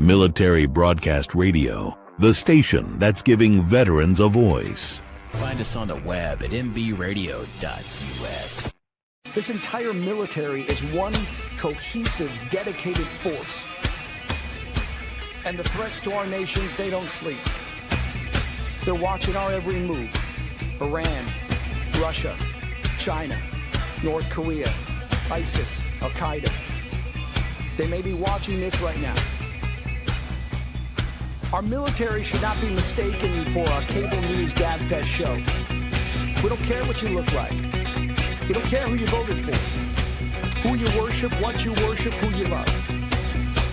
Military Broadcast Radio, the station that's giving veterans a voice. Find us on the web at mbradio.us. This entire military is one cohesive, dedicated force. And the threats to our nations, they don't sleep. They're watching our every move. Iran, Russia, China, North Korea, ISIS, Al-Qaeda. They may be watching this right now. Our military should not be mistaken for a cable news gabfest show. We don't care what you look like. We don't care who you voted for, who you worship, what you worship, who you love.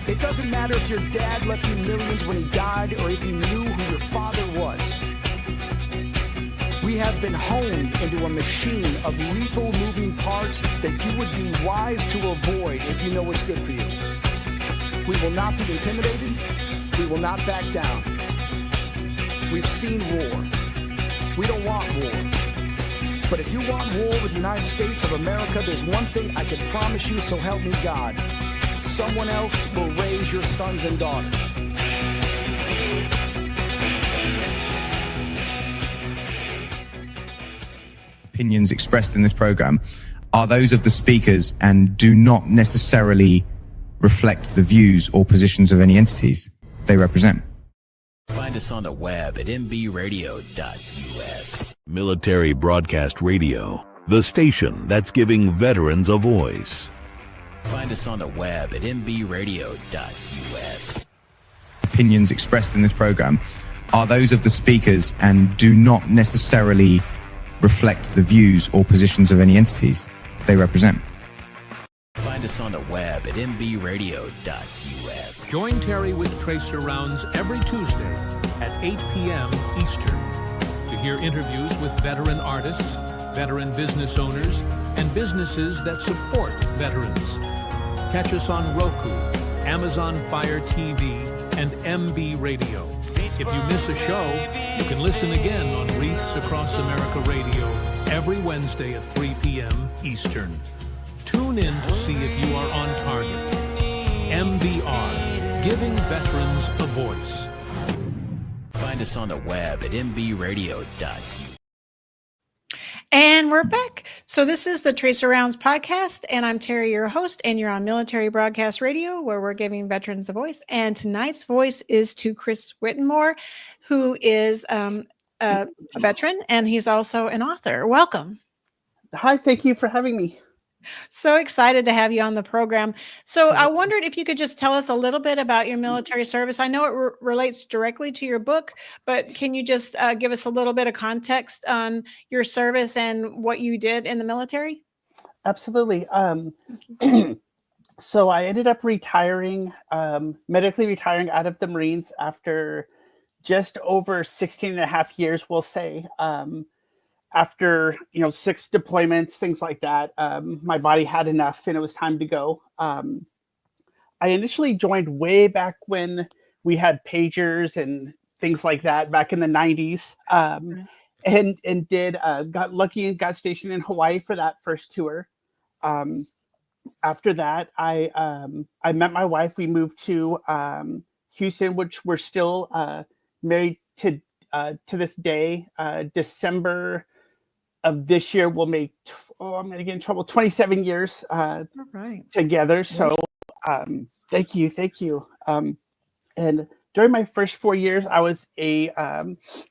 It doesn't matter if your dad left you millions when he died or if you knew who your father was. We have been honed into a machine of lethal moving parts that you would be wise to avoid if you know what's good for you. We will not be intimidated. We will not back down. We've seen war. We don't want war. But if you want war with the United States of America, there's one thing I can promise you, so help me God. Someone else will raise your sons and daughters. Opinions expressed in this program are those of the speakers and do not necessarily reflect the views or positions of any entities they represent. Find us on the web at mbradio.us. Military Broadcast Radio, the station that's giving veterans a voice. Find us on the web at mbradio.us. Opinions expressed in this program are those of the speakers and do not necessarily reflect the views or positions of any entities they represent. Find us on the web at mbradio.us. Join Terry with Tracer Rounds every Tuesday at 8 p.m. Eastern to hear interviews with veteran artists, veteran business owners, and businesses that support veterans. Catch us on Roku, Amazon Fire TV, and MB Radio. If you miss a show, you can listen again on Wreaths Across America Radio every Wednesday at 3 p.m. Eastern. Tune in to see if you are on target. MBR, giving veterans a voice. Find us on the web at mbradio.us. And we're back. So this is the Tracer Rounds podcast, and I'm Terry, your host, and you're on Military Broadcast Radio, where we're giving veterans a voice. And tonight's voice is to Chris Whittemore, who is a veteran, and he's also an author. Welcome. Hi, thank you for having me. So excited to have you on the program. So I wondered if you could just tell us a little bit about your military service. I know it relates directly to your book, but can you just give us a little bit of context on your service and what you did in the military? Absolutely. So I ended up retiring, medically retiring out of the Marines after just over 16 and a half years, we'll say. After 6 deployments, things like that, my body had enough and it was time to go. I initially joined way back when we had pagers and things like that back in the 90s, and got lucky and got stationed in Hawaii for that first tour. After that, I met my wife. We moved to Houston, which we're still married to this day. December of this year will make I'm going to get in trouble 27 years together. So thank you. And during my first 4 years, I was in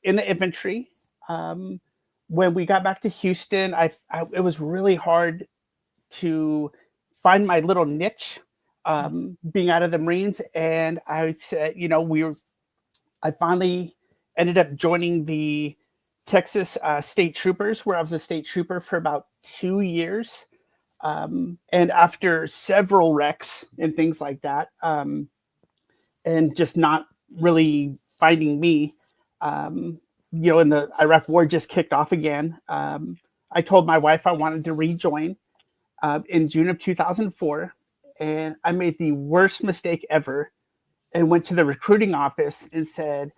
the infantry. When we got back to Houston, it was really hard to find my little niche, being out of the Marines. And I said, I finally ended up joining the Texas State Troopers, where I was a state trooper for about 2 years. And after several wrecks and things like that, and just not really finding me, and the Iraq war just kicked off again. I told my wife I wanted to rejoin in June of 2004. And I made the worst mistake ever and went to the recruiting office and said,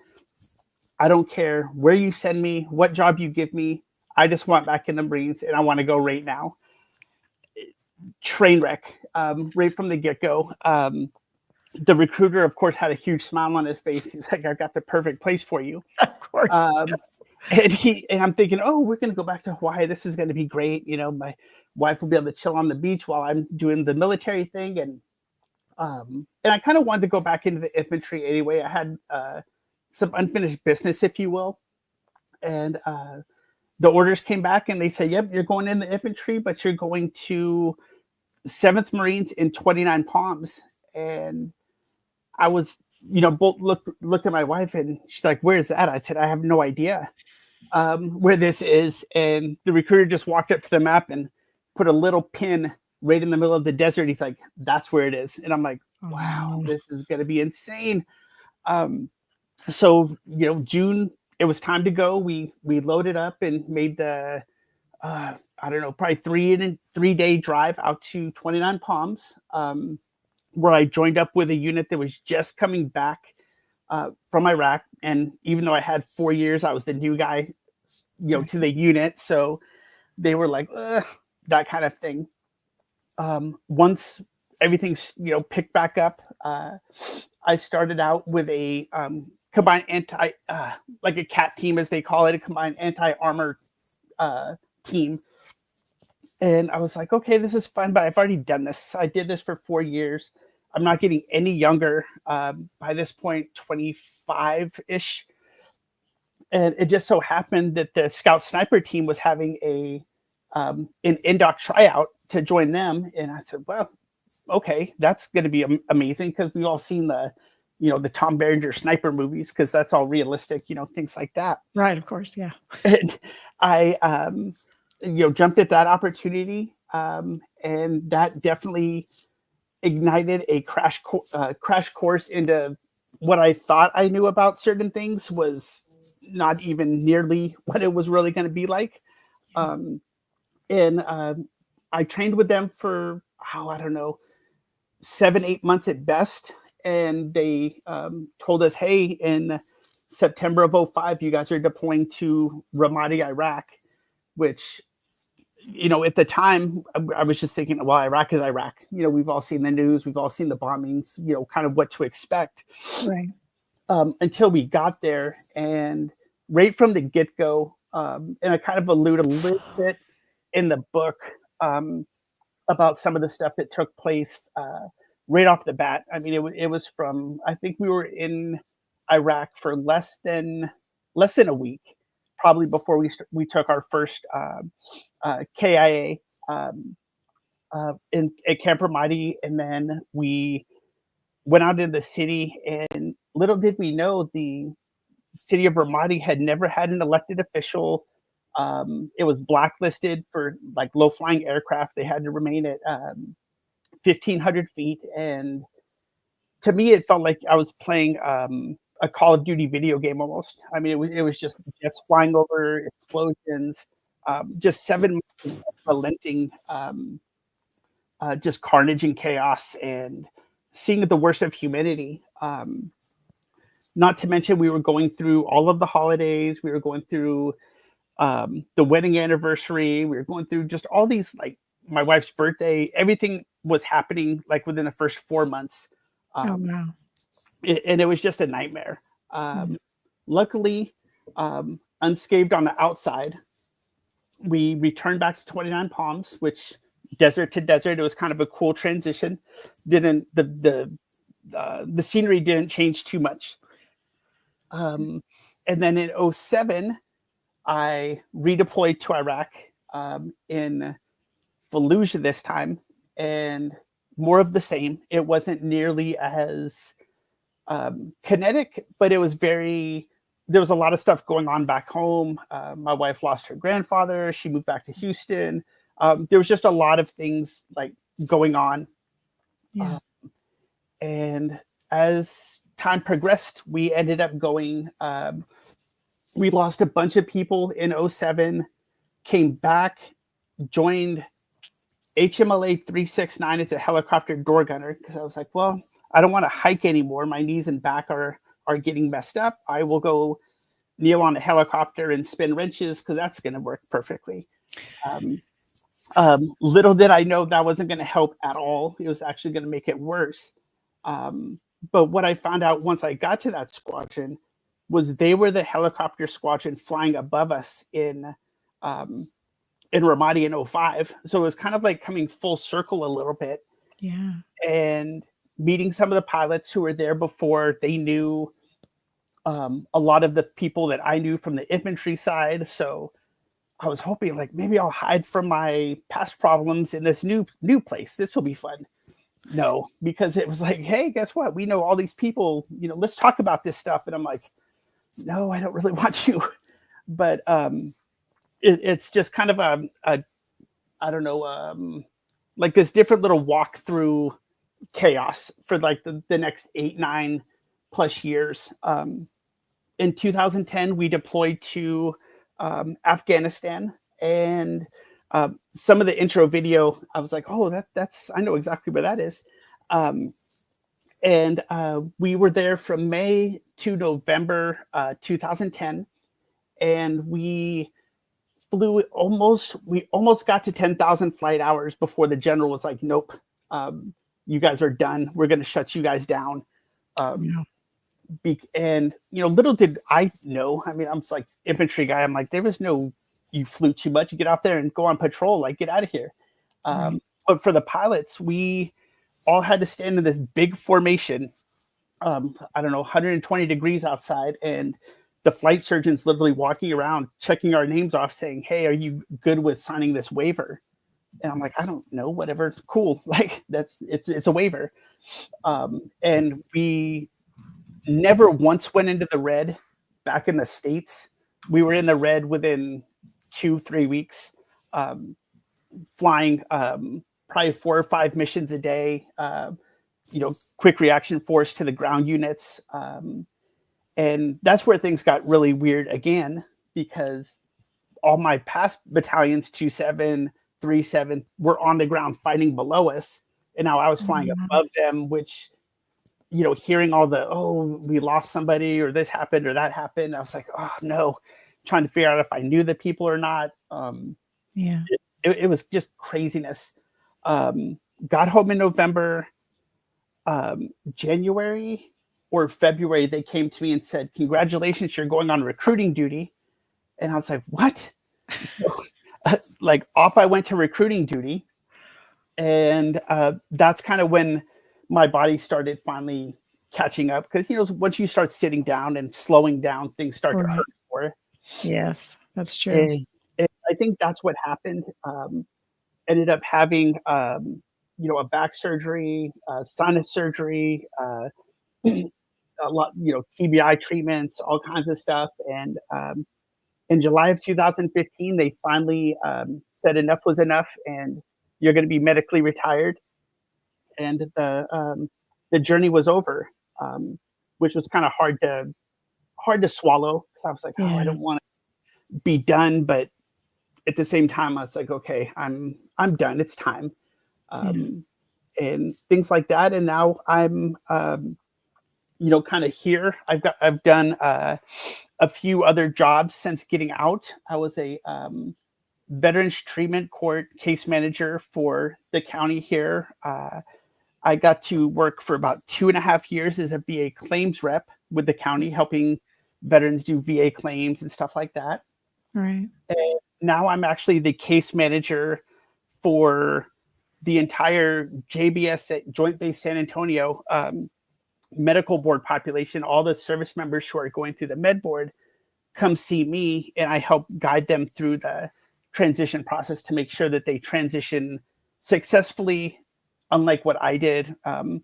I don't care where you send me, what job you give me. I just want back in the Marines and I want to go right now. Train wreck, right from the get-go. The recruiter, of course, had a huge smile on his face. He's like, "I got the perfect place for you." Of course. Yes. And I'm thinking, "Oh, we're going to go back to Hawaii. This is going to be great. You know, my wife will be able to chill on the beach while I'm doing the military thing." And I kind of wanted to go back into the infantry anyway. I had some unfinished business, if you will. And the orders came back and they said, "Yep, you're going in the infantry, but you're going to 7th Marines in 29 Palms." And I was, both looked at my wife and she's like, "Where is that?" I said, "I have no idea where this is." And the recruiter just walked up to the map and put a little pin right in the middle of the desert. He's like, "That's where it is." And I'm like, "Wow, this is going to be insane." So, June, it was time to go. We loaded up and made the, I don't know, probably 3-day drive out to 29 Palms, where I joined up with a unit that was just coming back from Iraq. And even though I had 4 years, I was the new guy, to the unit. So they were like, that kind of thing. Once everything's, picked back up, I started out with a combined like a CAT team, as they call it, a combined anti-armor team. And I was like, okay, this is fun, but I've already done this. I did this for 4 years. I'm not getting any younger. By this point, 25-ish. And it just so happened that the Scout Sniper team was having an NDOC tryout to join them. And I said, well, okay, that's going to be amazing, because we've all seen the Tom Berenger sniper movies, because that's all realistic, things like that. Right, of course, yeah. And I, jumped at that opportunity, and that definitely ignited a crash course into what I thought I knew about certain things was not even nearly what it was really going to be like. And I trained with them for, I don't know, 7-8 months at best. And they told us, hey, in September of 2005, you guys are deploying to Ramadi, Iraq, which, at the time, I was just thinking, well, Iraq is Iraq. We've all seen the news. We've all seen the bombings, kind of what to expect. Right. Until we got there. And right from the get-go, and I kind of allude a little bit in the book about some of the stuff that took place right off the bat. I mean, it was from, I think we were in Iraq for less than a week, probably before we took our first KIA at Camp Ramadi, and then we went out into the city. And little did we know, the city of Ramadi had never had an elected official. It was blacklisted for like low flying aircraft. They had to remain at 1,500 feet. And to me, it felt like I was playing a Call of Duty video game almost. I mean, it was just jets flying over, explosions, just 7 months of relenting, just carnage and chaos, and seeing the worst of humanity. Not to mention, we were going through all of the holidays. We were going through the wedding anniversary. We were going through just all these, like my wife's birthday. Everything was happening like within the first 4 months. Oh, wow. And it was just a nightmare. Luckily, unscathed on the outside, we returned back to 29 Palms, which desert to desert, it was kind of a cool transition. The scenery didn't change too much. And then in 2007, I redeployed to Iraq in Fallujah this time, and more of the same. It wasn't nearly as kinetic, but it was there was a lot of stuff going on back home. My wife lost her grandfather. She moved back to Houston. There was just a lot of things like going on. Yeah. And as time progressed, we ended up going, we lost a bunch of people in 2007, came back, joined HMLA 369 as a helicopter door gunner, because I was like, well, I don't want to hike anymore. My knees and back are getting messed up. I will go kneel on a helicopter and spin wrenches, because that's going to work perfectly. Little did I know that wasn't going to help at all. It was actually going to make it worse. But what I found out once I got to that squadron was they were the helicopter squadron flying above us um, in Ramadi in '05. So it was kind of like coming full circle a little bit Yeah. and meeting some of the pilots who were there before. They knew a lot of the people that I knew from the infantry side. So I was hoping like maybe I'll hide from my past problems in this new place. This will be fun. No, because it was like, hey, guess what? We know all these people, let's talk about this stuff. And I'm like, no, I don't really want to. But it's just kind of a I don't know, like this different little walk through chaos for like the next 8-9 plus years. In 2010, we deployed to Afghanistan, and some of the intro video, I was like, oh, that's I know exactly where that is. And we were there from May to November 2010, and we almost got to 10,000 flight hours before the general was like, nope, you guys are done. We're going to shut you guys down. And little did I know. I mean, I'm just like infantry guy. I'm like, there was no, you flew too much. You get out there and go on patrol. Like, get out of here. But for the pilots, we all had to stand in this big formation. I don't know, 120 degrees outside, and the flight surgeons literally walking around, checking our names off, saying, "Hey, are you good with signing this waiver?" And I'm like, "I don't know, whatever, cool." Like it's a waiver. And we never once went into the red back in the States. We were in the red within 2-3 weeks, flying probably 4 or 5 missions a day, quick reaction force to the ground units. And that's where things got really weird again, because all my past battalions, 2-7, 3-7, were on the ground fighting below us. And now I was flying above them, which, hearing all the, oh, we lost somebody, or this happened or that happened. I was like, oh no, trying to figure out if I knew the people or not. It was just craziness. Got home in November, January or February, they came to me and said, congratulations, you're going on recruiting duty. And I was like, what? So, like off I went to recruiting duty. And that's kind of when my body started finally catching up. Because, once you start sitting down and slowing down, things start to hurt more. Yes, that's true. And I think that's what happened. Ended up having, a back surgery, sinus surgery, a lot, TBI treatments, all kinds of stuff. And in July of 2015, they finally said enough was enough, and you're going to be medically retired. And the journey was over, which was kind of hard to swallow, because I was like, oh, I don't want to be done, but at the same time, I was like, okay, I'm done. It's time, and things like that. And now I'm kind of here. I've done a few other jobs since getting out. I was a Veterans Treatment Court case manager for the county here. I got to work for about 2.5 years as a VA claims rep with the county, helping veterans do VA claims and stuff like that. Right. And now I'm actually the case manager for the entire JBS at Joint Base San Antonio medical board population. All the service members who are going through the med board come see me, and I help guide them through the transition process to make sure that they transition successfully. Unlike what I did, the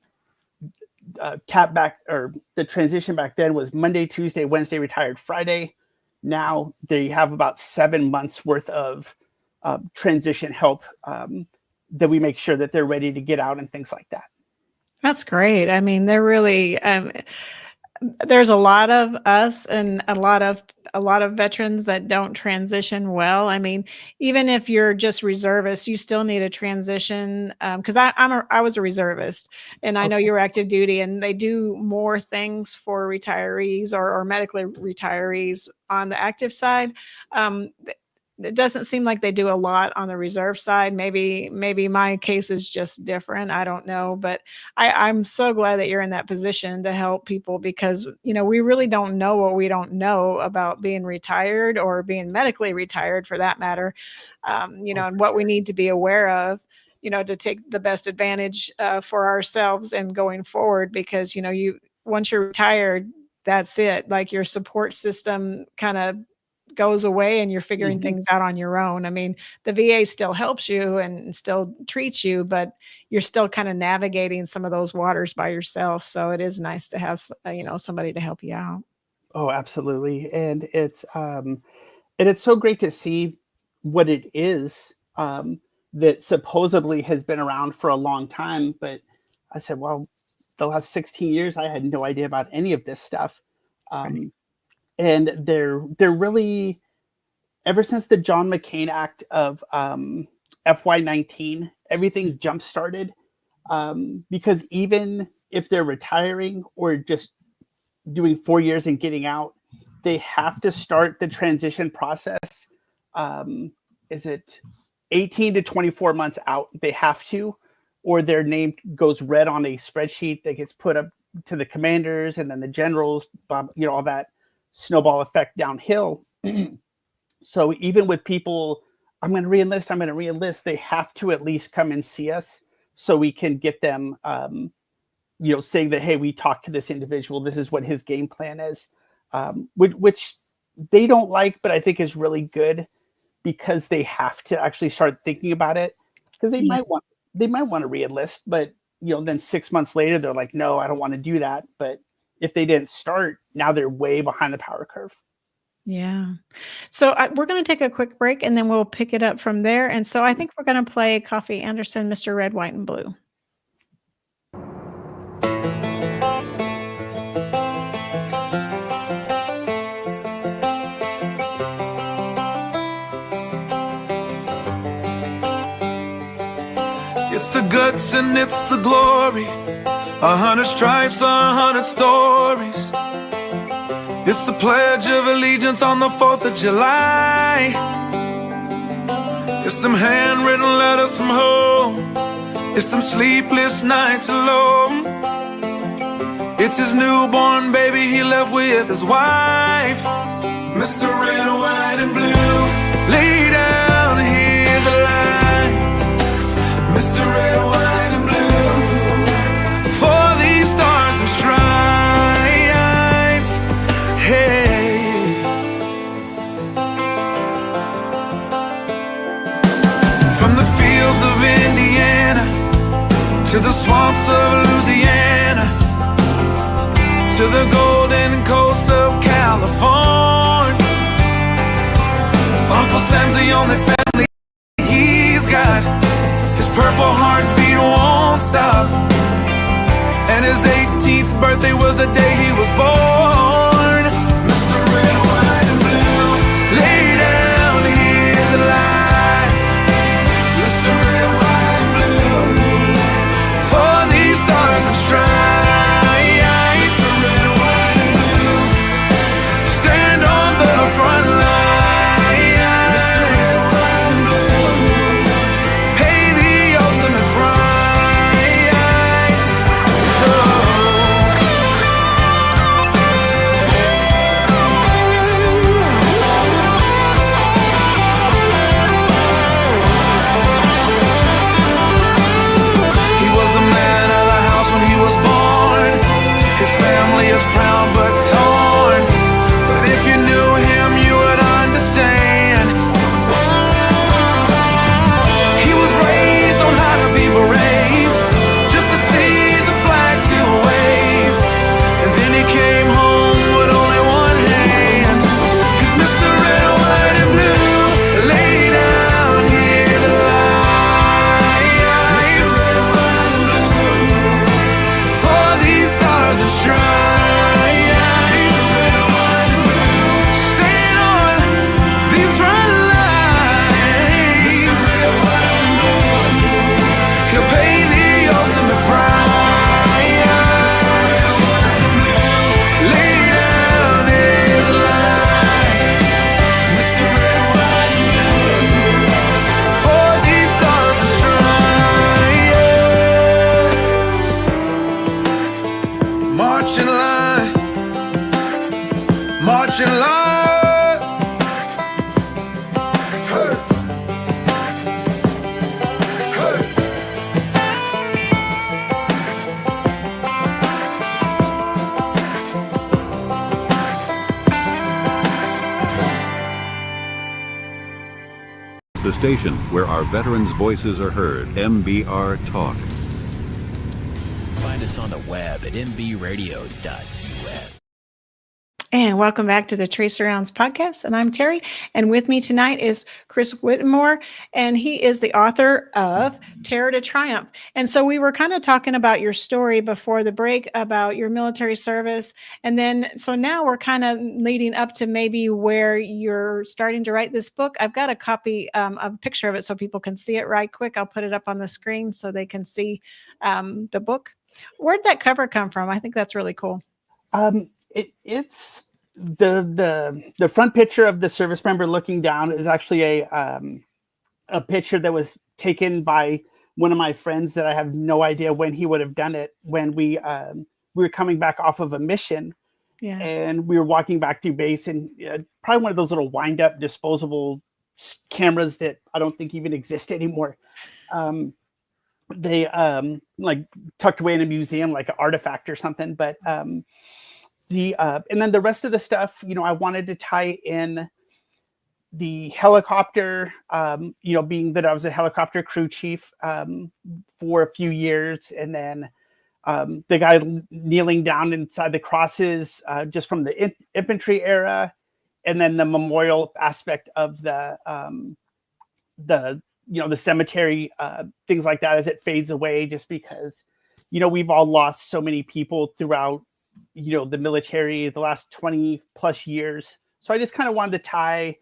transition back then was Monday, Tuesday, Wednesday, retired Friday. Now they have about 7 months worth of transition help that we make sure that they're ready to get out and things like that. That's great. I mean, they're really, there's a lot of us and a lot of veterans that don't transition well. I mean, even if you're just reservist, you still need a transition. Because I was a reservist, and I know you're active duty, and they do more things for retirees or medically retirees on the active side. it doesn't seem like they do a lot on the reserve side. Maybe my case is just different. I don't know, but I'm so glad that you're in that position to help people, because, we really don't know what we don't know about being retired or being medically retired for that matter. And what we need to be aware of, to take the best advantage for ourselves and going forward, because, once you're retired, that's it. Like, your support system kind of goes away and you're figuring things out on your own. I mean, the VA still helps you and still treats you, but you're still kind of navigating some of those waters by yourself. So it is nice to have, somebody to help you out. Oh, absolutely. And it's so great to see what it is that supposedly has been around for a long time. But I said, well, the last 16 years, I had no idea about any of this stuff. Right. And they're really, ever since the John McCain Act of FY19, everything jump started, because even if they're retiring or just doing 4 years and getting out, they have to start the transition process. Is it 18 to 24 months out? They have to, or their name goes red on a spreadsheet that gets put up to the commanders and then the generals, all that snowball effect downhill. So even with people, I'm going to re-enlist, they have to at least come and see us so we can get them, saying that, hey, we talked to this individual, this is what his game plan is, which they don't like, but I think is really good, because they have to actually start thinking about it, because they might want to re-enlist, but then 6 months later, they're like, no, I don't want to do that. But if they didn't start, now they're way behind the power curve. Yeah. So we're going to take a quick break and then we'll pick it up from there. And so I think we're going to play Coffee Anderson, Mr. Red, White, and Blue. It's the guts and it's the glory, 100 stripes, 100 stories. It's the Pledge of Allegiance on the 4th of July. It's them handwritten letters from home. It's them sleepless nights alone. It's his newborn baby he left with his wife. Mr. Red, White, and Blue, lay down, here's the line. Mr. Red, White, and Blue, for these stars and stripes, hey. From the fields of Indiana to the swamps of Louisiana to the golden coast of California, Uncle Sam's the only family he's got. His purple heartbeat won't stop, and his 18th birthday was the day he was born. Mr. Red, White, and Blue, lay down, here's the line. Mr. Red, White, and Blue, for these stars and stripes. Mr. Red, White, and Blue, stand on the front line. marching line. Hey. Hey. The station where our veterans' voices are heard, MBR Talk. Find us on the web at nbradio.us. And welcome back to the Trace Arounds podcast. And I'm Terry. And with me tonight is Chris Whittemore. And he is the author of Terror to Triumph. And so we were kind of talking about your story before the break about your military service. And then, so now we're kind of leading up to maybe where you're starting to write this book. I've got a copy of a picture of it so people can see it right quick. I'll put it up on the screen so they can see the book. Where'd that cover come from? I think that's really cool. It's the front picture of the service member looking down is actually a picture that was taken by one of my friends that I have no idea when he would have done it, when we were coming back off of a mission. Yeah. And we were walking back through base, and probably one of those little wind up disposable cameras that I don't think even exist anymore. They like tucked away in a museum, like an artifact or something. But and then the rest of the stuff, I wanted to tie in the helicopter, being that I was a helicopter crew chief for a few years, and then the guy kneeling down inside the crosses just from the infantry era, and then the memorial aspect of the cemetery, things like that as it fades away, just because, we've all lost so many people throughout, the military the last 20 plus years. So I just kind of wanted to tie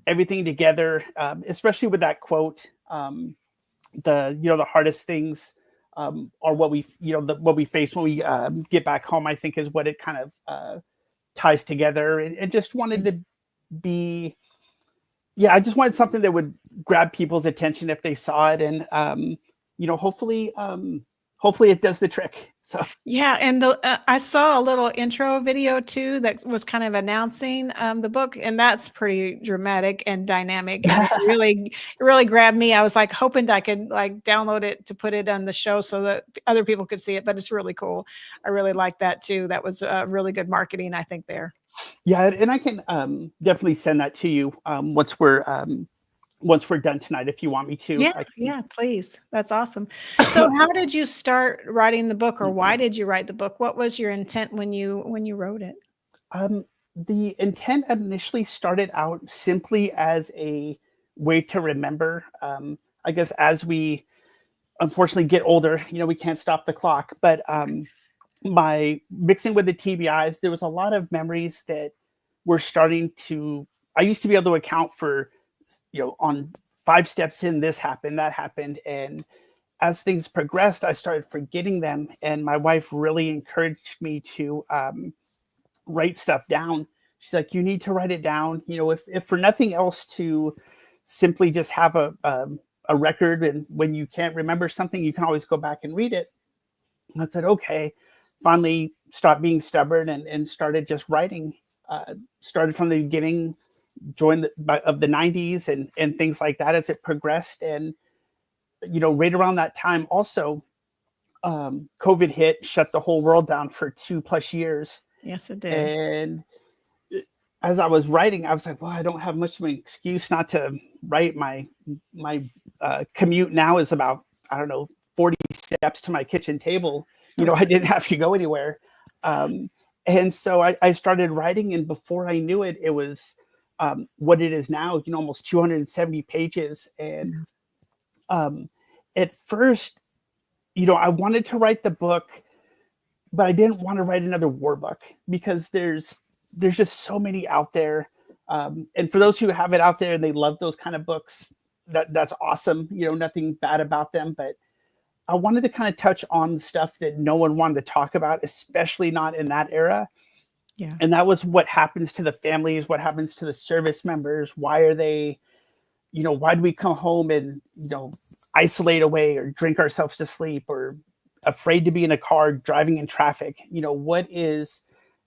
everything together, especially with that quote, the hardest things are what we, what we face when we get back home, I think is what it kind of ties together. And just wanted to be, I just wanted something that would grab people's attention if they saw it. And, hopefully it does the trick. So yeah, and I saw a little intro video too that was kind of announcing the book, and that's pretty dramatic and dynamic, and it really grabbed me. I was like hoping I could like download it to put it on the show so that other people could see it, but it's really cool. I really like that too. That was really good marketing, I think, there. Yeah, and I can definitely send that to you once we're done tonight, if you want me to. Yeah, please. That's awesome. So how did you start writing the book, or why did you write the book? What was your intent when you wrote it? The intent initially started out simply as a way to remember. I guess as we unfortunately get older, we can't stop the clock, but by mixing with the TBIs, there was a lot of memories that were starting to, I used to be able to account for, on 5 steps in, this happened, that happened. And as things progressed, I started forgetting them. And my wife really encouraged me to write stuff down. She's like, you need to write it down, if for nothing else, to simply just have a record. And when you can't remember something, you can always go back and read it. And I said, okay. Finally stopped being stubborn and started just writing. Started from the beginning, joined of the 90s and things like that as it progressed. And, right around that time also, COVID hit, shut the whole world down for 2+ years. Yes, it did. And as I was writing, I was like, well, I don't have much of an excuse not to write. My commute now is about, 40 steps to my kitchen table. I didn't have to go anywhere. And so I started writing, and before I knew it, it was what it is now, almost 270 pages. And at first, I wanted to write the book, but I didn't want to write another war book because there's just so many out there. And for those who have it out there and they love those kind of books, that's awesome. Nothing bad about them, but I wanted to kind of touch on stuff that no one wanted to talk about, especially not in that era. Yeah. And that was what happens to the families, what happens to the service members. Why are they, why do we come home and, isolate away or drink ourselves to sleep or afraid to be in a car driving in traffic? What is,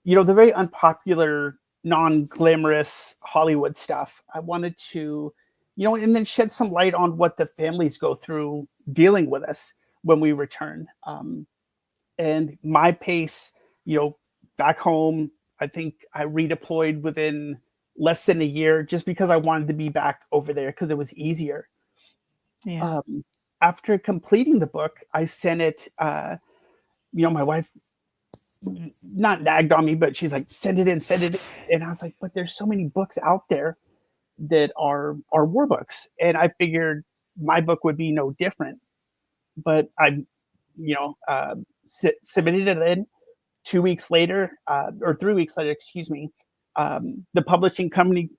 the very unpopular non-glamorous Hollywood stuff. I wanted to, and then shed some light on what the families go through dealing with us when we return. And my pace, back home, I think I redeployed within less than a year just because I wanted to be back over there because it was easier. Yeah. After completing the book, I sent it, my wife not nagged on me, but she's like, send it in. And I was like, but there's so many books out there that are war books. And I figured my book would be no different. But I, submitted it in 2 weeks later, or 3 weeks later, excuse me. The publishing company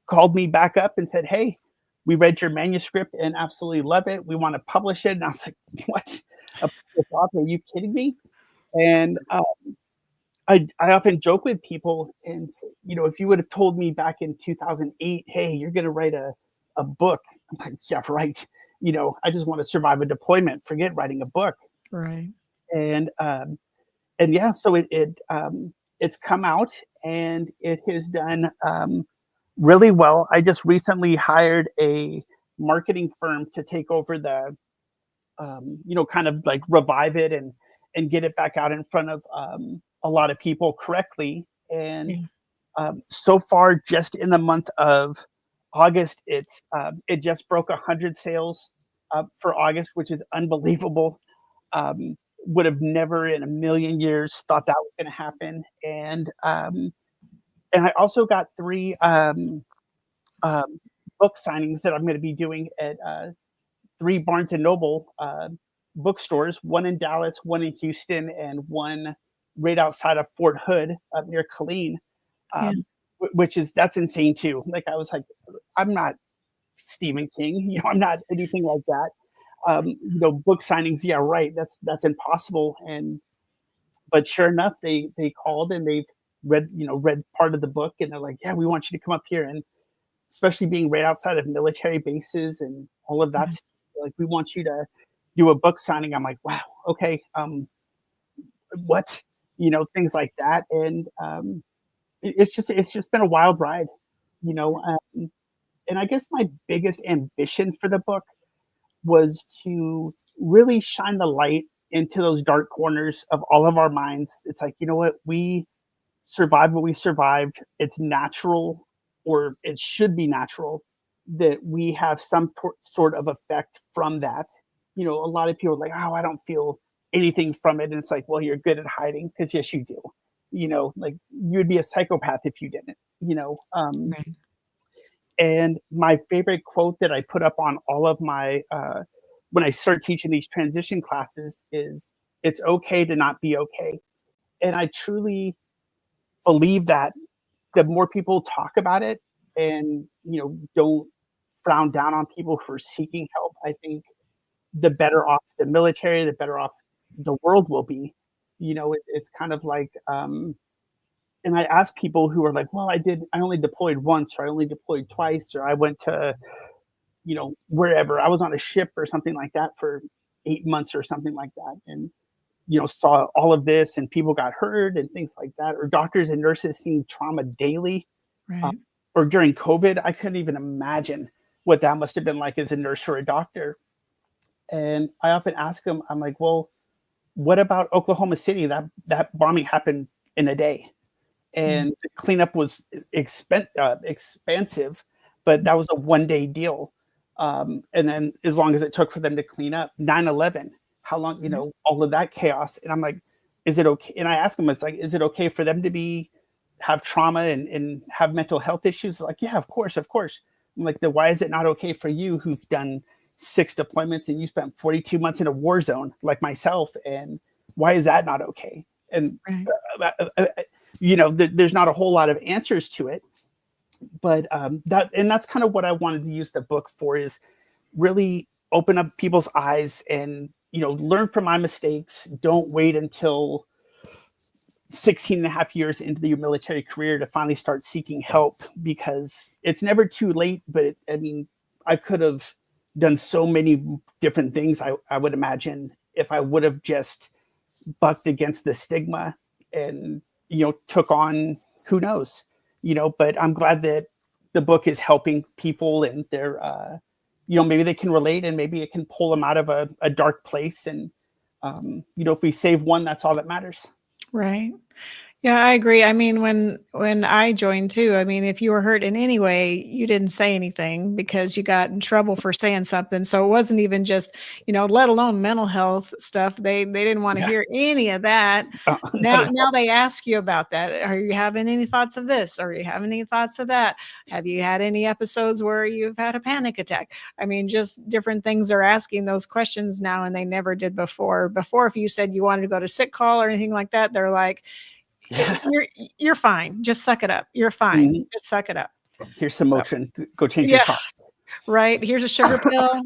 called me back up and said, hey, we read your manuscript and absolutely love it. We want to publish it. And I was like, what? Are you kidding me? And I often joke with people, and if you would have told me back in 2008, hey, you're going to write a book, I'm like, yeah, right. I just want to survive a deployment. Forget writing a book. Right. And yeah, so it's come out and it has done really well. I just recently hired a marketing firm to take over the, kind of like revive it and get it back out in front of a lot of people correctly. And so far, just in the month of August, it just broke 100 sales for August, which is unbelievable. Would have never in a million years thought that was going to happen. And I also got 3 book signings that I'm going to be doing at 3 Barnes and Noble bookstores, one in Dallas, one in Houston, and one right outside of Fort Hood up near Killeen, that's insane too. Like I was like, I'm not Stephen King, I'm not anything like that. Book signings, yeah, right. That's impossible. But sure enough, they called and they've read part of the book, and they're like, yeah, we want you to come up here. And especially being right outside of military bases and all of that, like, we want you to do a book signing. I'm like, wow, okay. What, things like that. And it's just been a wild ride, and I guess my biggest ambition for the book was to really shine the light into those dark corners of all of our minds. It's like, what, we survived what we survived. It's natural, or it should be natural, that we have some sort of effect from that. A lot of people are like, oh, I don't feel anything from it. And it's like, well, you're good at hiding, because yes, you do. Like, you'd be a psychopath if you didn't, Right. And my favorite quote that I put up on all of my, when I start teaching these transition classes is, it's okay to not be okay. And I truly believe that the more people talk about it and, don't frown down on people for seeking help, I think the better off the military, the better off the world will be. It's kind of like, and I ask people who are like, well, I only deployed once, or I only deployed twice, or I went to, wherever. I was on a ship or something like that for 8 months or something like that. And, saw all of this, and people got hurt and things like that, or doctors and nurses seeing trauma daily. Right. Or during COVID, I couldn't even imagine what that must have been like as a nurse or a doctor. And I often ask them, I'm like, well, what about Oklahoma City? That bombing happened in a day. And the cleanup was expensive, but that was a one-day deal. And then as long as it took for them to clean up, 9/11, how long, all of that chaos. And I'm like, is it okay? And I ask them, it's like, is it okay for them to have trauma and have mental health issues? Like, yeah, of course. I'm like, then why is it not okay for you, who've done 6 deployments and you spent 42 months in a war zone like myself? And why is that not okay? And there's not a whole lot of answers to it, but that's kind of what I wanted to use the book for, is really open up people's eyes and, learn from my mistakes. Don't wait until 16 and a half years into your military career to finally start seeking help, because it's never too late. But I could have done so many different things, I would imagine, if I would have just bucked against the stigma and, took on, who knows, but I'm glad that the book is helping people, and they're, maybe they can relate, and maybe it can pull them out of a dark place. And, if we save one, that's all that matters. Right. Yeah, I agree. I mean, when I joined too, I mean, if you were hurt in any way, you didn't say anything because you got in trouble for saying something. So it wasn't even just, let alone mental health stuff. They didn't want to Yeah. hear any of that. Not at Now all. they ask you about that. Are you having any thoughts of this? Are you having any thoughts of that? Have you had any episodes where you've had a panic attack? I mean, just different things are asking those questions now, and they never did before. Before, if you said you wanted to go to sick call or anything like that, they're like, Yeah. you're fine. Just suck it up. You're fine. Mhm. Just suck it up. Here's some So, motion. Go change your yeah, thoughts. right. Here's a sugar pill.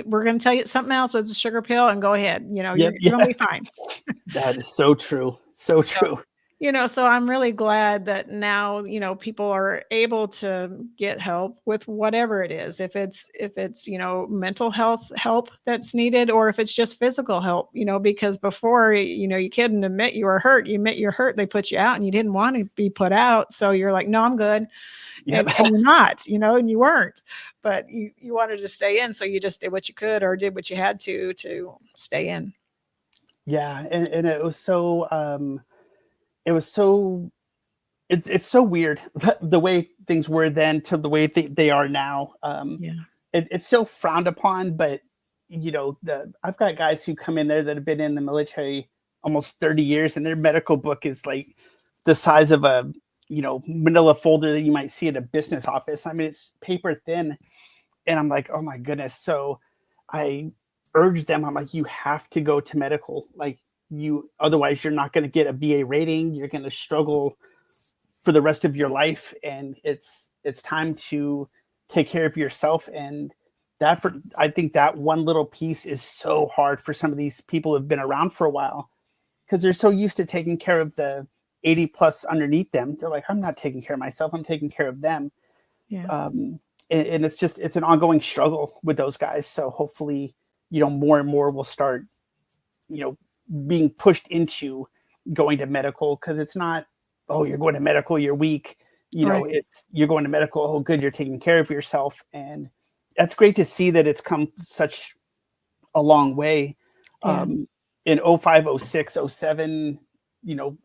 We're going to tell you something else with a sugar pill, and go ahead. You're Yep. going to Yeah. be fine. That is so true. So So, true. so I'm really glad that now, people are able to get help with whatever it is. If it's, mental health help that's needed, or if it's just physical help, because before, you couldn't admit you were hurt. You admit you're hurt, they put you out, and you didn't want to be put out. So you're like, no, I'm good. Yep. And you're not, and you weren't, but you wanted to stay in. So you just did what you could, or did what you had to stay in. Yeah. And it was so, it's so weird the way things were then to the way they are now. Yeah. It's still frowned upon, but I've got guys who come in there that have been in the military almost 30 years, and their medical book is like the size of a manila folder that you might see at a business office. I mean, it's paper thin, and I'm like, oh my goodness. So I urge them. I'm like, you have to go to medical. Like, otherwise you're not going to get a BA rating. You're going to struggle for the rest of your life, and it's time to take care of yourself. And I think that one little piece is so hard for some of these people who've been around for a while, because they're so used to taking care of the 80 plus underneath them. They're like, I'm not taking care of myself, I'm taking care of them. Yeah. And it's an ongoing struggle with those guys. So hopefully, more and more will start, being pushed into going to medical, because it's not, oh, you're going to medical, you're weak. Right. It's, you're going to medical, oh, good, you're taking care of yourself. And that's great to see that it's come such a long way. Yeah. In 05, 06, 07,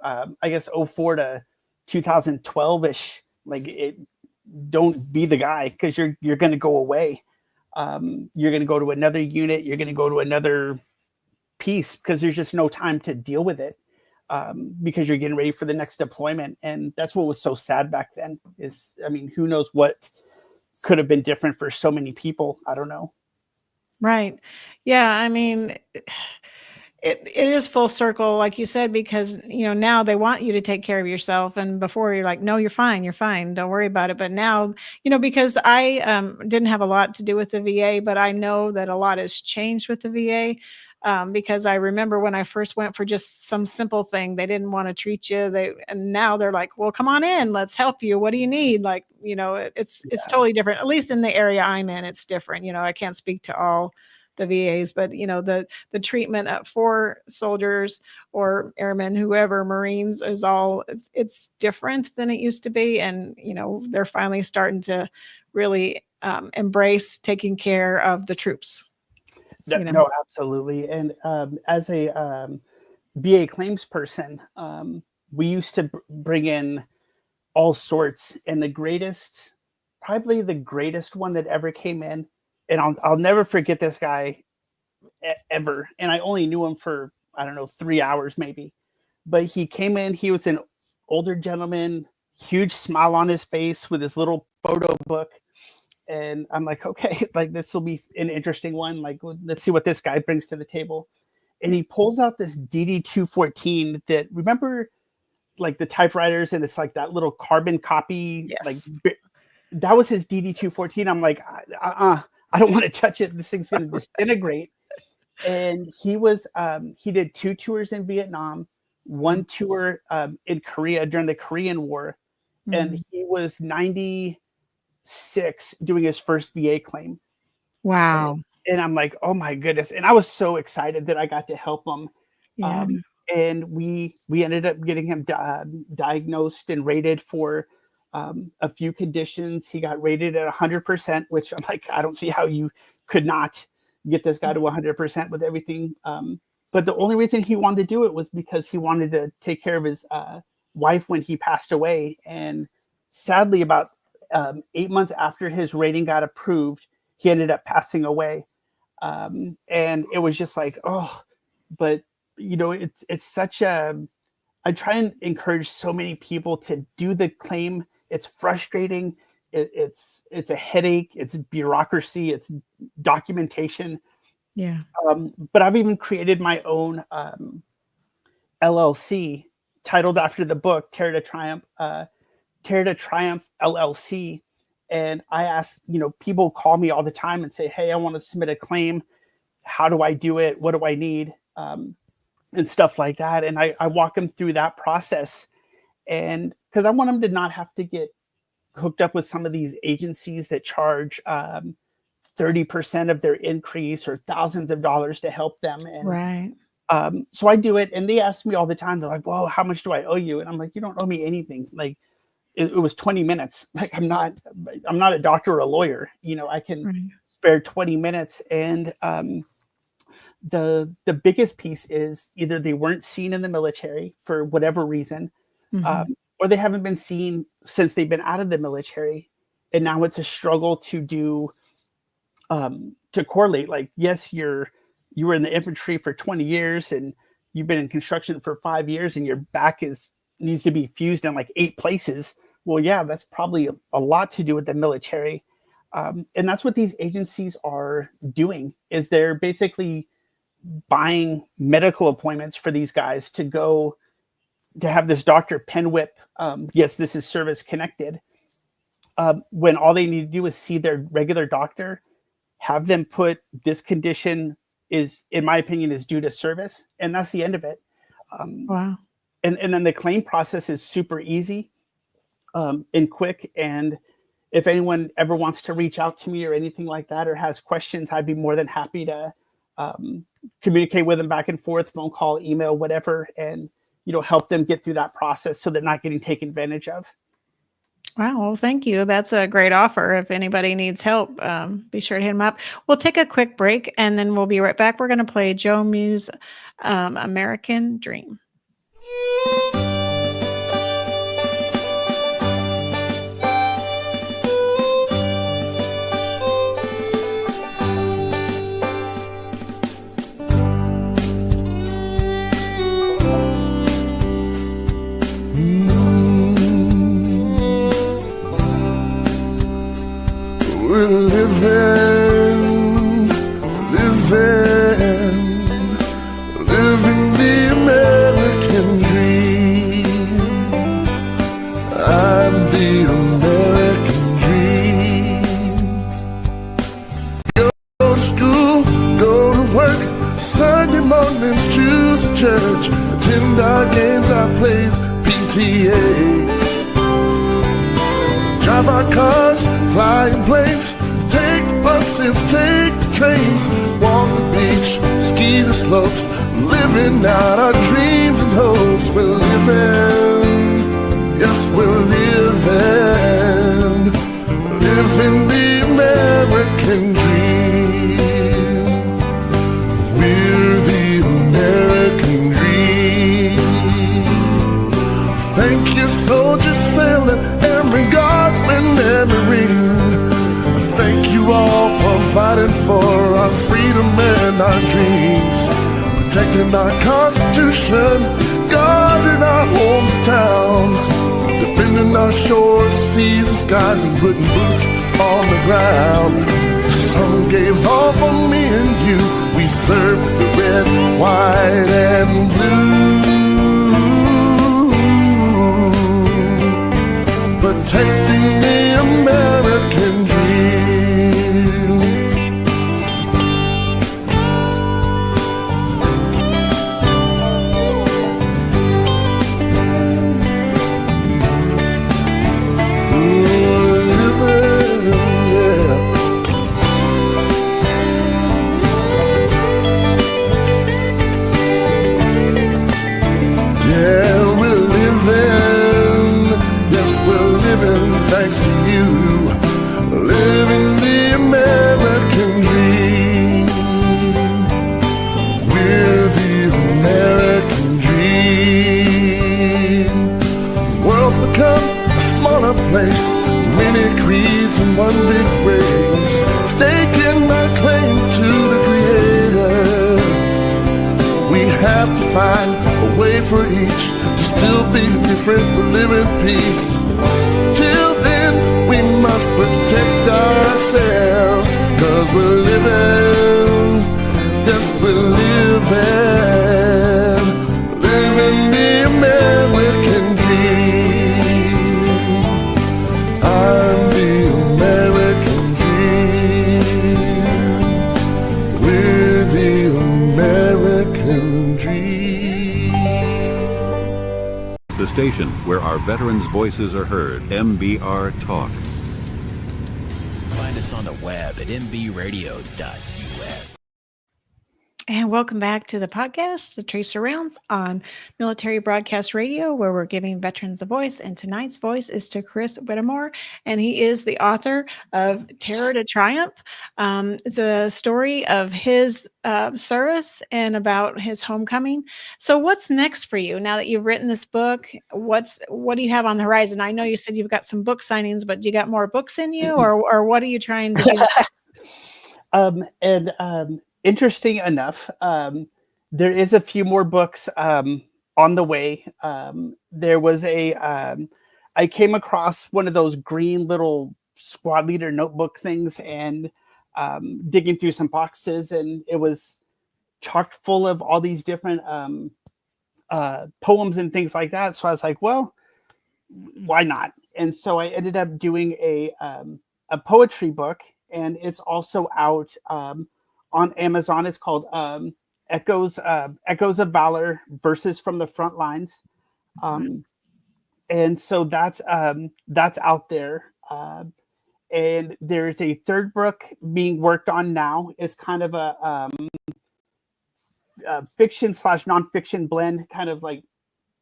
I guess 04 to 2012-ish, like, don't be the guy, because you're going to go away. You're going to go to another unit. You're going to go to another piece, because there's just no time to deal with it, because you're getting ready for the next deployment. And that's what was so sad back then who knows what could have been different for so many people. I don't know. Right. Yeah. I mean, it is full circle, like you said, because, now they want you to take care of yourself. And before, you're like, no, you're fine. You're fine. Don't worry about it. But now, because I didn't have a lot to do with the VA, but I know that a lot has changed with the VA. Because I remember when I first went for just some simple thing, they didn't want to treat you. And now they're like, well, come on in, let's help you. What do you need? Like, it's totally different. At least in the area I'm in, it's different. I can't speak to all the VAs, but the treatment for soldiers or airmen, whoever, Marines, is it's different than it used to be. And, they're finally starting to really embrace taking care of the troops. No, absolutely. And as a VA claims person, we used to bring in all sorts, and probably the greatest one that ever came in, and I'll never forget this guy ever. And I only knew him for, I don't know, 3 hours maybe, but he came in. He was an older gentleman, huge smile on his face with his little photo book. And I'm like, okay, like, this will be an interesting one. Like, let's see what this guy brings to the table. And he pulls out this DD-214 that, remember, like, the typewriters, and it's like that little carbon copy. Yes. Like, that was his DD-214. I'm like, I don't want to touch it. This thing's going to disintegrate. And he did 2 tours in Vietnam, 1 tour in Korea during the Korean War. Mm-hmm. And he was 96 doing his first VA claim. Wow. And I'm like, oh my goodness. And I was so excited that I got to help him. Yeah. And we ended up getting him diagnosed and rated for a few conditions. He got rated at 100%, which I'm like, I don't see how you could not get this guy to 100% with everything. But the only reason he wanted to do it was because he wanted to take care of his wife when he passed away. And sadly, about 8 months after his rating got approved, he ended up passing away. And it was just like, oh, but you know, it's such a, I try and encourage so many people to do the claim. It's frustrating. It's a headache. It's bureaucracy. It's documentation. Yeah. But I've even created my own LLC titled after the book, Tear to Triumph LLC. And I ask, you know, people call me all the time and say, hey, I want to submit a claim. How do I do it? What do I need? And stuff like that. And I walk them through that process. And because I want them to not have to get hooked up with some of these agencies that charge 30% of their increase or thousands of dollars to help them. And Right. So I do it. And they ask me all the time, they're like, well, how much do I owe you? And I'm like, you don't owe me anything. Like it was 20 minutes. Like I'm not a doctor or a lawyer. You know, I can spare 20 minutes. And the biggest piece is either they weren't seen in the military for whatever reason, or they haven't been seen since they've been out of the military. And now it's a struggle to do, to correlate. Like, yes, you were in the infantry for 20 years and you've been in construction for 5 years and your back needs to be fused in like 8 places. Well, yeah, that's probably a lot to do with the military. And that's what these agencies are doing, is they're basically buying medical appointments for these guys to go to have this doctor pen whip. Yes, this is service connected. When all they need to do is see their regular doctor, have them put this condition is, in my opinion, is due to service. And that's the end of it. Wow. And then the claim process is super easy and quick. And if anyone ever wants to reach out to me or anything like that, or has questions, I'd be more than happy to communicate with them back and forth, phone call, email, whatever, and, you know, help them get through that process so they're not getting taken advantage of. Wow. Well, thank you. That's a great offer. If anybody needs help, be sure to hit him up. We'll take a quick break and then we'll be right back. We're going to play Joe Muse, American Dream. We're living the American dream. I'm the American dream. Go to school, go to work, Sunday mornings choose a church, attend our games, our plays, PTAs. Drive our cars, flying planes, take the buses, take the trains, walk the beach, ski the slopes, living out our dreams and hopes. We're living, yes, we're living the American dream. We're the American dream. Thank you, soldier, sailor, Airman, Guardsman, and Marine. Thank you all for fighting for our freedom and our dreams, protecting our Constitution, guarding our homes and towns, defending our shores, seas, and skies, and putting boots on the ground. Some gave all for me and you. We served the red, white, and blue, protecting the American dream. Yeah, we're living, yes, we're living thanks to you. Living the American dream. We're the American dream. The world's become a smaller place. Many creeds and one big race. Staking my claim to the Creator. We have to find a way for each to still be different but live in peace. Till then, we must protect ourselves, 'cause we're living, yes, we're living, living the American dream. I'm the American dream. We're the American dream. The station where our veterans' voices are heard, MBR Talk. Find us on the web at unveils. And welcome back to the podcast, The Tracer Rounds on Military Broadcast Radio, where we're giving veterans a voice. And tonight's voice is to Chris Whittemore, and he is the author of Terror to Triumph. It's a story of his service and about his homecoming. So what's next for you now that you've written this book? What do you have on the horizon? I know you said you've got some book signings, but do you got more books in you, or what are you trying to do? Interesting enough, there is a few more books on the way. There was I came across one of those green little squad leader notebook things, and digging through some boxes, and it was chock full of all these different poems and things like that. So I was like, well, why not? And so I ended up doing a poetry book, and it's also out on Amazon. It's called Echoes of Valor, Verses from the Front Lines. And so that's out there. And there's a third book being worked on now. It's kind of a fiction / nonfiction blend, kind of like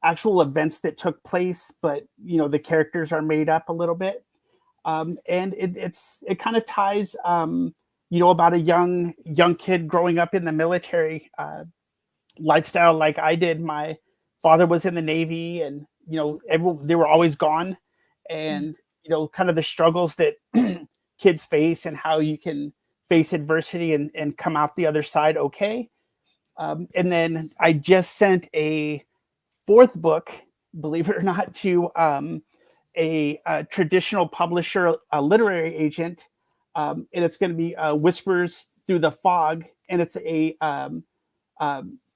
actual events that took place, but the characters are made up a little bit. And it kind of ties about a young kid growing up in the military lifestyle like I did. My father was in the Navy, and they were always gone, and kind of the struggles that kids face and how you can face adversity and come out the other side okay. And then I just sent a fourth book, believe it or not, to a traditional publisher, a literary agent. And it's going to be Whispers Through the Fog, and it's a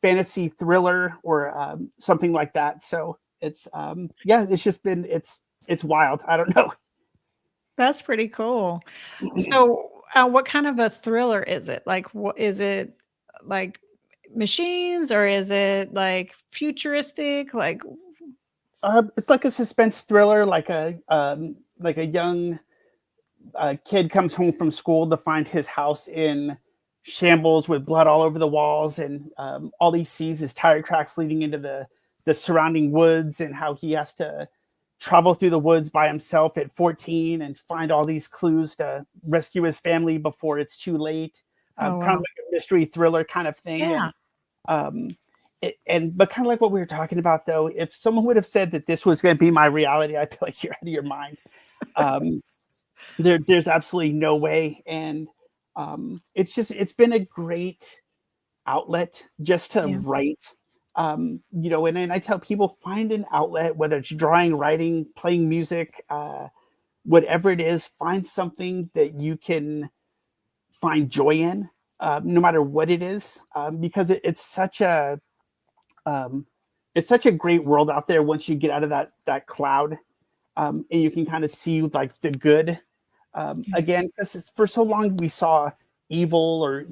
fantasy thriller or something like that. So it's it's just been it's wild. I don't know. That's pretty cool. So what kind of a thriller is it? Like, what is it, like machines, or is it like futuristic? Like, it's like a suspense thriller, like a young kid comes home from school to find his house in shambles with blood all over the walls, and all he sees is tire tracks leading into the surrounding woods, and how he has to travel through the woods by himself at 14 and find all these clues to rescue his family before it's too late. Kind of like a mystery thriller kind of thing. Yeah. But kind of like what we were talking about, though, if someone would have said that this was going to be my reality, I'd be like, you're out of your mind. There's absolutely no way. And it's been a great outlet just to write. And I tell people, find an outlet, whether it's drawing, writing, playing music, whatever it is, find something that you can find joy in, no matter what it is, because it's such a great world out there once you get out of that cloud, and you can kind of see like the good again, because for so long we saw evil, or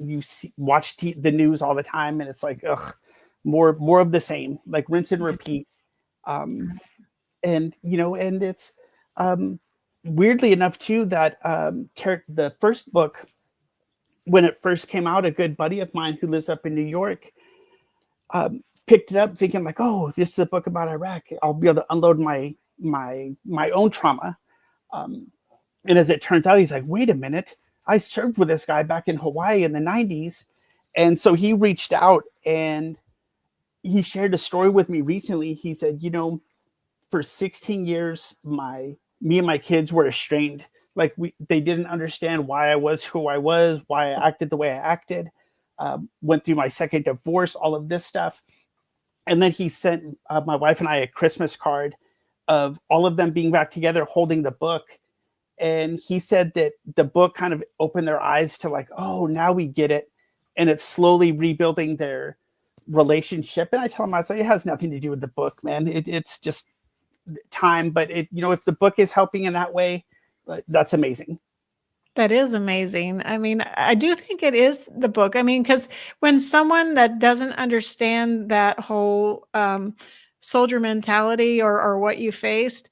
watch the news all the time, and it's like, ugh, more of the same, like rinse and repeat. And it's weirdly enough too that the first book, when it first came out, a good buddy of mine who lives up in New York picked it up thinking like, oh, this is a book about Iraq. I'll be able to unload my own trauma. And as it turns out, he's like, wait a minute, I served with this guy back in Hawaii in the 90s. And so he reached out and he shared a story with me recently. He said, for 16 years, me and my kids were estranged. Like they didn't understand why I was who I was, why I acted the way I acted. Went through my second divorce, all of this stuff. And then he sent my wife and I a Christmas card of all of them being back together, holding the book. And he said that the book kind of opened their eyes to like, oh, now we get it. And it's slowly rebuilding their relationship. And I tell him, I say, it has nothing to do with the book, man. It's just time. But if the book is helping in that way, that's amazing. That is amazing. I mean, I do think it is the book. I mean, because when someone that doesn't understand that whole soldier mentality or what you faced,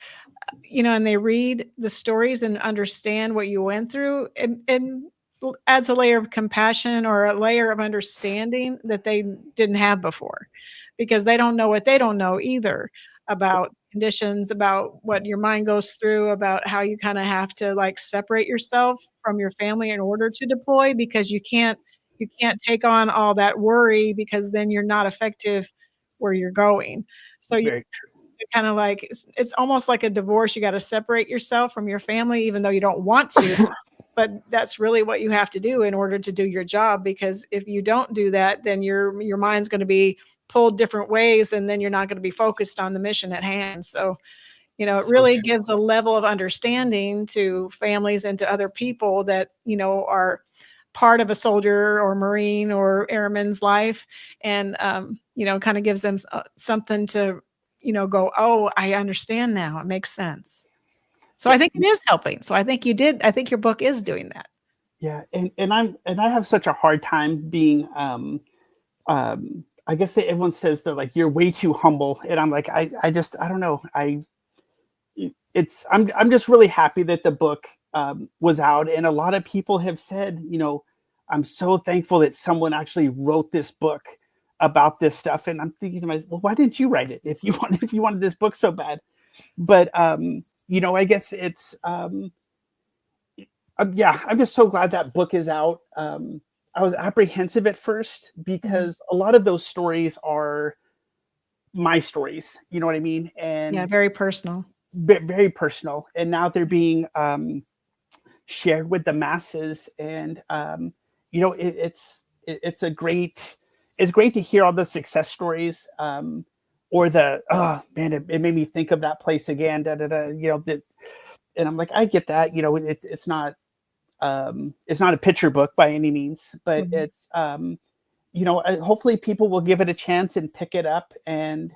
and they read the stories and understand what you went through, it adds a layer of compassion or a layer of understanding that they didn't have before, because they don't know what they don't know either about conditions, about what your mind goes through, about how you kind of have to like separate yourself from your family in order to deploy, because you can't take on all that worry, because then you're not effective where you're going. So you kind of like, it's almost like a divorce. You got to separate yourself from your family, even though you don't want to, but that's really what you have to do in order to do your job. Because if you don't do that, then your mind's going to be pulled different ways, and then you're not going to be focused on the mission at hand. So, it really gives a level of understanding to families and to other people that, are part of a soldier or Marine or airman's life, and, kind of gives them something to, go, oh, I understand now. It makes sense. So I think it is helping. So I think your book is doing that. Yeah. And I have such a hard time being, I guess everyone says that like, you're way too humble. And I'm like, I don't know. I'm just really happy that the book was out. And a lot of people have said, I'm so thankful that someone actually wrote this book about this stuff. And I'm thinking to myself, well, why didn't you write it if you wanted this book so bad? But I guess it's I'm just so glad that book is out. I was apprehensive at first because a lot of those stories are my stories. You know what I mean? And very personal. Very personal. And now they're being shared with the masses. And it's great to hear all the success stories. Or it made me think of that place again. And I'm like, I get that. It's not a picture book by any means, but it's hopefully people will give it a chance and pick it up and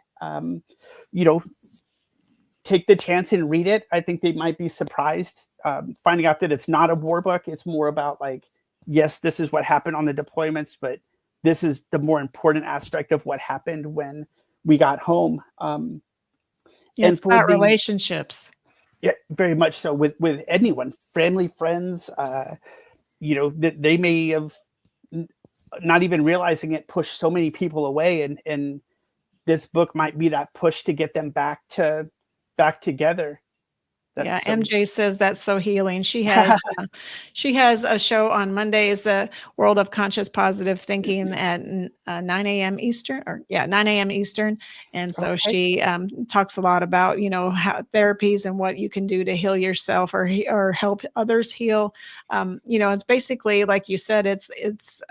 take the chance and read it. I think they might be surprised finding out that it's not a war book. It's more about like, yes, this is what happened on the deployments, but this is the more important aspect of what happened when we got home. And it's about relationships. Yeah, very much so with anyone, family, friends, that they may have not even realizing it pushed so many people away. And this book might be that push to get them back together. MJ says that's so healing. She has a show on Mondays, the World of Conscious Positive Thinking at 9 a.m. Eastern, 9 a.m. Eastern. And so she talks a lot about, how therapies and what you can do to heal yourself or help others heal. It's basically, like you said, it's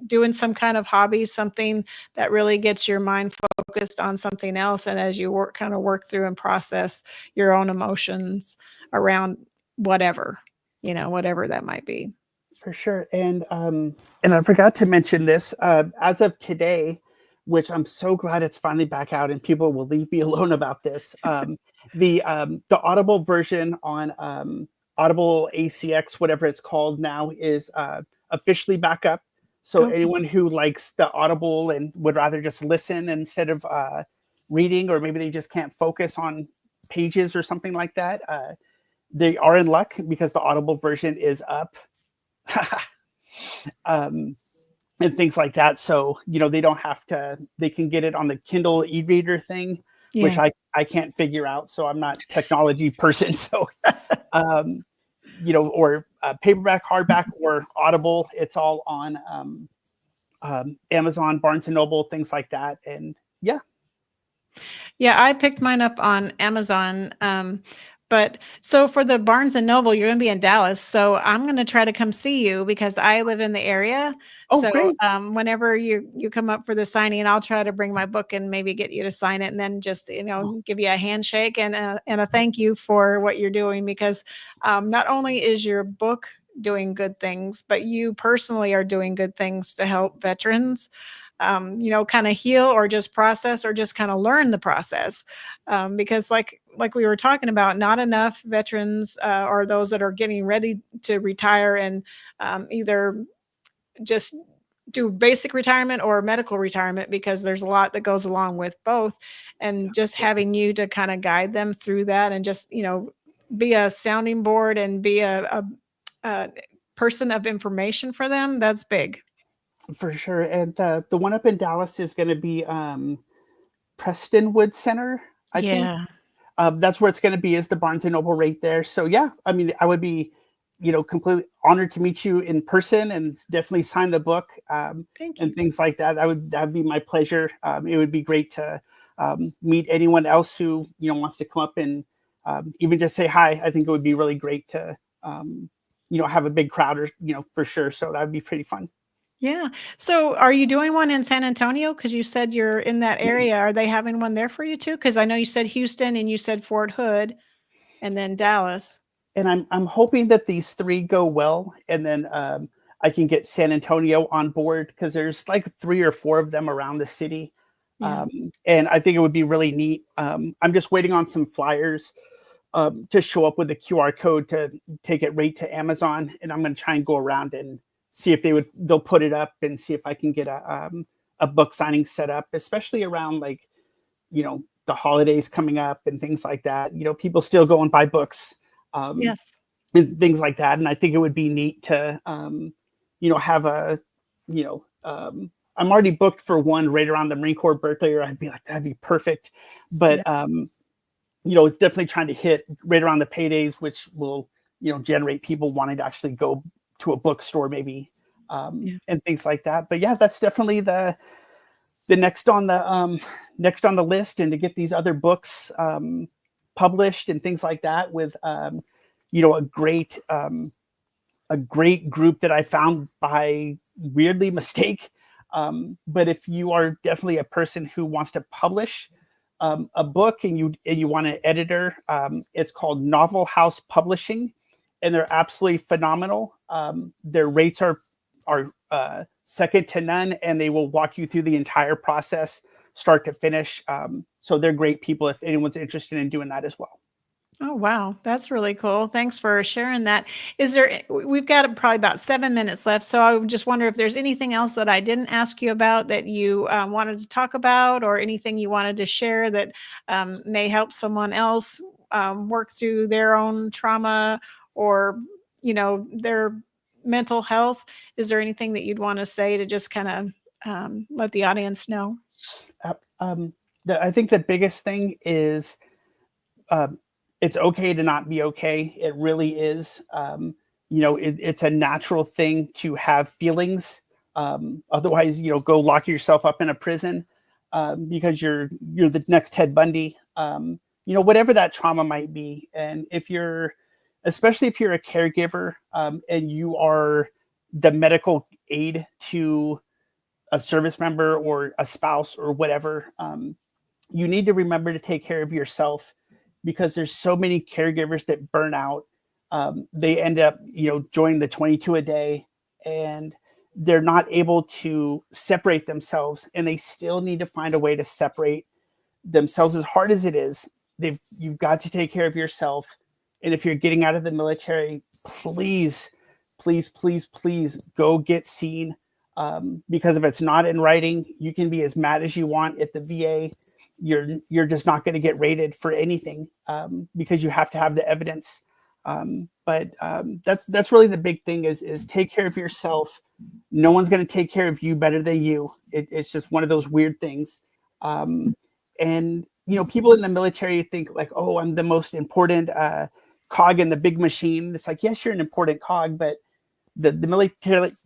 doing some kind of hobby, something that really gets your mind focused on something else. And as you work through and process your own emotions around whatever that might be. For sure. And I forgot to mention this, as of today, which I'm so glad it's finally back out and people will leave me alone about this. The Audible version on Audible ACX, whatever it's called now, is officially back up. So anyone who likes the Audible and would rather just listen instead of reading, or maybe they just can't focus on pages or something like that, they are in luck because the Audible version is up. And things like that. So, they don't have to, they can get it on the Kindle e-reader thing. which Yeah. I can't figure out. So I'm not a technology person. So, or paperback, hardback, or Audible. It's all on Amazon, Barnes and Noble, things like that. And yeah. Yeah, I picked mine up on Amazon. But so for the Barnes and Noble, you're going to be in Dallas. So I'm going to try to come see you because I live in the area. Oh, So great. whenever you come up for the signing, I'll try to bring my book and maybe get you to sign it, and then just give you a handshake and a thank you for what you're doing, because not only is your book doing good things, but you personally are doing good things to help veterans kind of heal or just process or just kind of learn the process. Because like we were talking about, not enough veterans or those that are getting ready to retire and either just do basic retirement or medical retirement, because there's a lot that goes along with both. And just having you to kind of guide them through that and just, be a sounding board and be a person of information for them, that's big. For sure. And the one up in Dallas is going to be Prestonwood Center, I think. Yeah. That's where it's going to be, is the Barnes and Noble right there. So yeah, I mean, I would be, completely honored to meet you in person and definitely sign the book Thank you. and things like that. That'd be my pleasure. It would be great to meet anyone else who, wants to come up and even just say hi. I think it would be really great to, have a big crowd or, for sure. So that'd be pretty fun. Yeah. So are you doing one in San Antonio? Because you said you're in that area. Are they having one there for you too? Because I know you said Houston and you said Fort Hood and then Dallas. And I'm hoping that these three go well, and then I can get San Antonio on board, because there's like 3 or 4 of them around the city. Yeah. And I think it would be really neat. I'm just waiting on some flyers to show up with the QR code to take it right to Amazon. And I'm going to try and go around and see if they'll put it up and see if I can get a book signing set up, especially around the holidays coming up and things like that. People still go and buy books. Yes. And things like that. And I think it would be neat to, have I'm already booked for one right around the Marine Corps birthday, or I'd be like, that'd be perfect. But, it's definitely trying to hit right around the paydays, which will, generate people wanting to actually go to a bookstore maybe, and things like that. But yeah, that's definitely the next on the list, and to get these other books, published and things like that with, a great group that I found by weirdly mistake. But if you are definitely a person who wants to publish a book and you want an editor, it's called Novel House Publishing, and they're absolutely phenomenal. Their rates are second to none, and they will walk you through the entire process, start to finish. So they're great people if anyone's interested in doing that as well. Oh, wow. That's really cool. Thanks for sharing that. We've got probably about 7 minutes left. So I would just wonder if there's anything else that I didn't ask you about that you wanted to talk about, or anything you wanted to share that may help someone else work through their own trauma or, their mental health. Is there anything that you'd want to say to just kind of let the audience know? I think the biggest thing is, it's okay to not be okay. It really is. It's a natural thing to have feelings. Otherwise, go lock yourself up in a prison because you're the next Ted Bundy. Whatever that trauma might be. And especially if you're a caregiver and you are the medical aid to a service member or a spouse or whatever, you need to remember to take care of yourself, because there's so many caregivers that burn out. They end up, joining the 22 a day, and they're not able to separate themselves, and they still need to find a way to separate themselves. As hard as it is, you've got to take care of yourself. And if you're getting out of the military, please, please, please, please go get seen. Because if it's not in writing, you can be as mad as you want at the VA. You're just not going to get rated for anything because you have to have the evidence. But that's really the big thing is take care of yourself. No one's going to take care of you better than you. It's just one of those weird things. And people in the military think like, oh, I'm the most important cog in the big machine. It's like, yes, you're an important cog, but the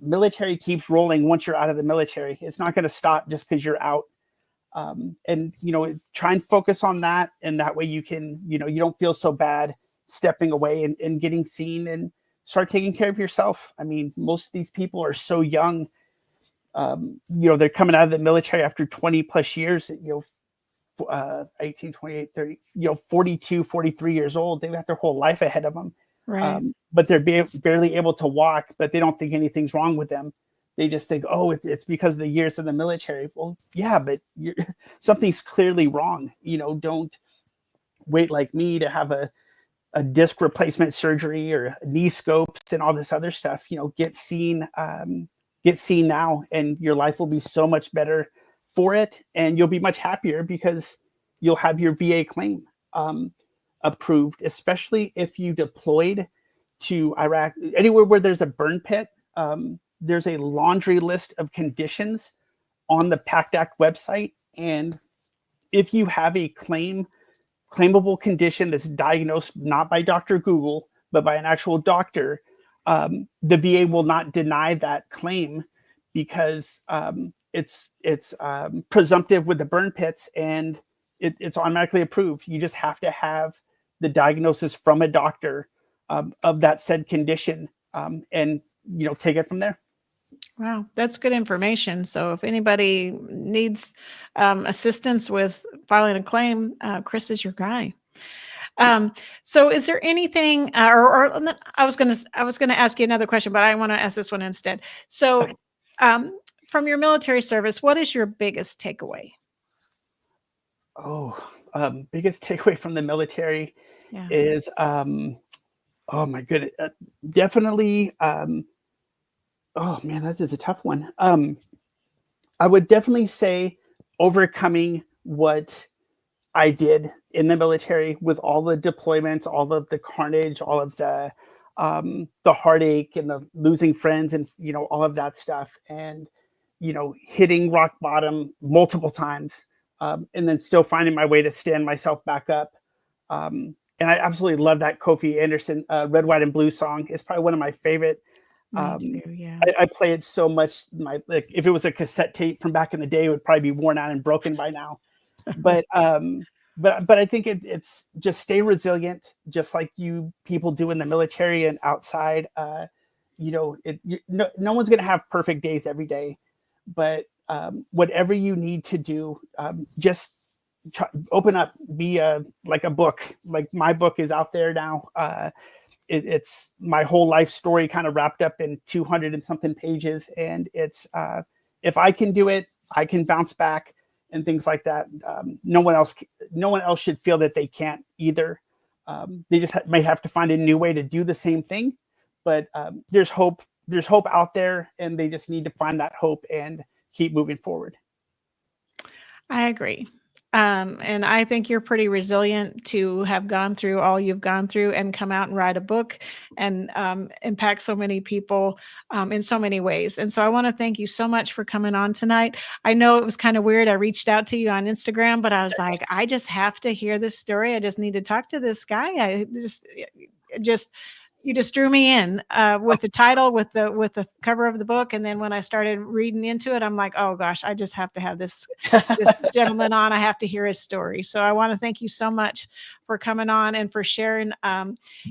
military keeps rolling once you're out of the military. It's not going to stop just because you're out. And try and focus on that, and that way you can, you don't feel so bad stepping away and getting seen, and start taking care of yourself. I mean, most of these people are so young. They're coming out of the military after 20 plus years, 18, 28, 30, 42, 43 years old. They've got their whole life ahead of them. Right. But they're barely able to walk, but they don't think anything's wrong with them. They just think, oh, it's because of the years of the military. Well, yeah, but something's clearly wrong. Don't wait like me to have a disc replacement surgery or knee scopes and all this other stuff. Get seen now, and your life will be so much better for it. And you'll be much happier because you'll have your VA claim approved, especially if you deployed to Iraq, anywhere where there's a burn pit. There's a laundry list of conditions on the PACT Act website. And if you have a claimable condition that's diagnosed not by Dr. Google, but by an actual doctor, the VA will not deny that claim because it's presumptive with the burn pits, and it's automatically approved. You just have to have the diagnosis from a doctor of that said condition, and take it from there. Wow, that's good information. So if anybody needs assistance with filing a claim, Chris is your guy. So is there anything, or I was going to ask you another question, but I want to ask this one instead. So from your military service, what is your biggest takeaway? Biggest takeaway from the military is, oh my goodness, definitely, oh man, that is a tough one. I would definitely say overcoming what I did in the military with all the deployments, all of the carnage, all of the heartache and the losing friends, and all of that stuff, and hitting rock bottom multiple times, and then still finding my way to stand myself back up. And I absolutely love that Kofi Anderson Red, White, and Blue song. It's probably one of my favorite. I play it so much. If it was a cassette tape from back in the day, it would probably be worn out and broken by now. But I think it's just stay resilient, just like you people do in the military and outside. No one's going to have perfect days every day, but whatever you need to do, just open up, be like a book. Like my book is out there now. It's my whole life story kind of wrapped up in 200 and something pages. And it's, if I can do it, I can bounce back and things like that. No one else should feel that they can't either. They just may have to find a new way to do the same thing, but there's hope out there, and they just need to find that hope and keep moving forward. I agree. And I think you're pretty resilient to have gone through all you've gone through and come out and write a book and impact so many people in so many ways. And so I want to thank you so much for coming on tonight. I know it was kind of weird. I reached out to you on Instagram, but I was like, I just have to hear this story. I just need to talk to this guy. You just drew me in with the title, with the cover of the book. And then when I started reading into it, I'm like, oh gosh, I just have to have this gentleman on. I have to hear his story. So I want to thank you so much for coming on and for sharing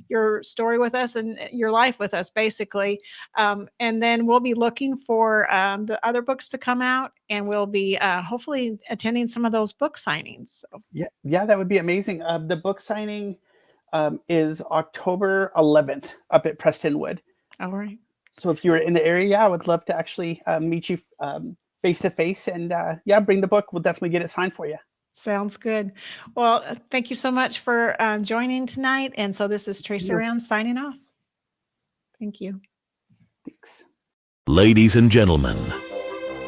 your story with us and your life with us, basically. And then we'll be looking for the other books to come out, and we'll be hopefully attending some of those book signings. So. Yeah, that would be amazing. The book signing is October 11th up at Prestonwood. All right. So if you're in the area, I would love to actually meet you face to face, and bring the book. We'll definitely get it signed for you. Sounds good. Well, thank you so much for joining tonight. And so this is Tracer Round signing off. Thank you. Thanks. Ladies and gentlemen,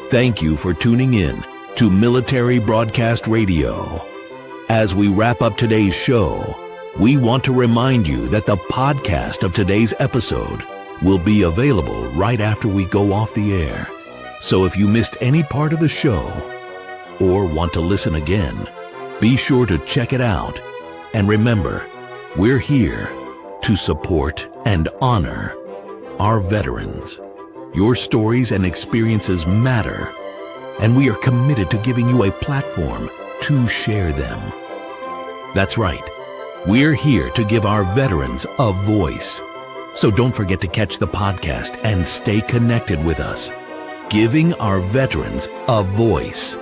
thank you for tuning in to Military Broadcast Radio. As we wrap up today's show, we want to remind you that the podcast of today's episode will be available right after we go off the air. So if you missed any part of the show or want to listen again, Be sure to check it out. And remember, we're here to support and honor our veterans. Your stories and experiences matter, and we are committed to giving you a platform to share them. That's right. We're here to give our veterans a voice. So don't forget to catch the podcast and stay connected with us. Giving our veterans a voice.